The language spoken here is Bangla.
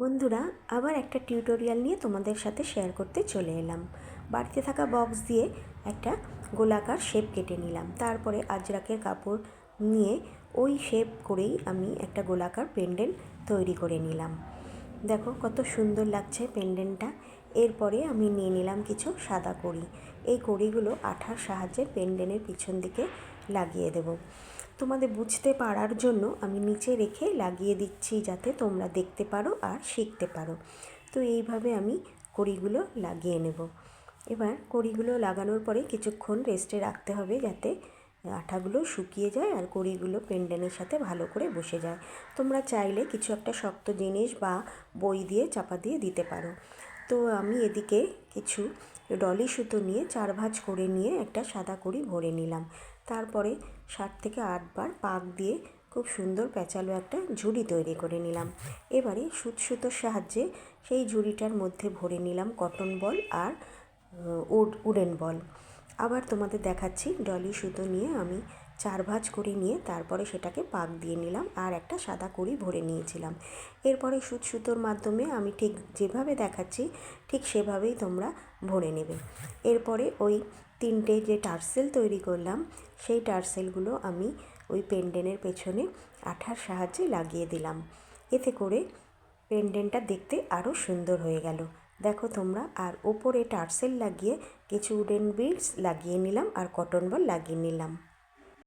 বন্ধুরা, আবার একটা টিউটোরিয়াল নিয়ে তোমাদের সাথে শেয়ার করতে চলে এলাম। বাড়িতে থাকা বক্স দিয়ে একটা গোলাকার শেপ কেটে নিলাম। তারপরে আজরাকের কাপড় নিয়ে ওই শেপ করেই আমি একটা গোলাকার পেন্ডেন্ট তৈরি করে নিলাম। দেখো কত সুন্দর লাগছে পেন্ডেন্টটা। এরপরে আমি নিয়ে নিলাম কিছু সাদা কড়ি। এই কড়িগুলো আঠার সাহায্যে পেন্ডেন্টের পিছন দিকে লাগিয়ে দেব। তোমাদের বুঝতে পারার জন্য আমি নিচে রেখে লাগিয়ে দিচ্ছি, যাতে তোমরা দেখতে পারো আর শিখতে পারো। তো এইভাবে আমি কড়িগুলো লাগিয়ে নেব। এবার কড়িগুলো লাগানোর পরে কিছুক্ষণ রেস্টে রাখতে হবে, যাতে আঠাগুলো শুকিয়ে যায় আর কড়িগুলো পেন্ডেন্টের সাথে ভালো করে বসে যায়। তোমরা চাইলে কিছু একটা শক্ত জিনিস বা বই দিয়ে চাপা দিয়ে দিতে পারো। তো আমি এদিকে কিছু ডলি সুতো নিয়ে 4 ভাঁজ করে নিয়ে একটা সাদা কড়ি ভরে নিলাম। তারপরে 7 থেকে 8 বার পাক দিয়ে খুব সুন্দর প্যাঁচালো একটা ঝুড়ি তৈরি করে নিলাম। এবারে সুতোর সাহায্যে সেই ঝুড়িটার মধ্যে ভরে নিলাম কটন বল আর উডেন বল। আবার তোমাদের দেখাচ্ছি, ডলি সুতো নিয়ে আমি 4 ভাঁজ করে নিয়ে তারপরে সেটাকে পাক দিয়ে নিলাম আর একটা সাদা কড়ি ভরে নিয়েছিলাম। এরপরে সুতোর মাধ্যমে আমি ঠিক যেভাবে দেখাচ্ছি ঠিক সেভাবেই তোমরা ভরে নেবে। এরপরে ওই 3টে যে টার্সেল তৈরি করলাম সেই টার্সেলগুলো আমি ওই পেন্ডেন্টের পেছনে আঠার সাহায্যে লাগিয়ে দিলাম। এতে করে পেন্ডেন্টটা দেখতে আরও সুন্দর হয়ে গেল। দেখো তোমরা। আর ওপরে টার্সেল লাগিয়ে কিছু উডেন বিডস লাগিয়ে নিলাম আর কটন বল লাগিয়ে নিলাম।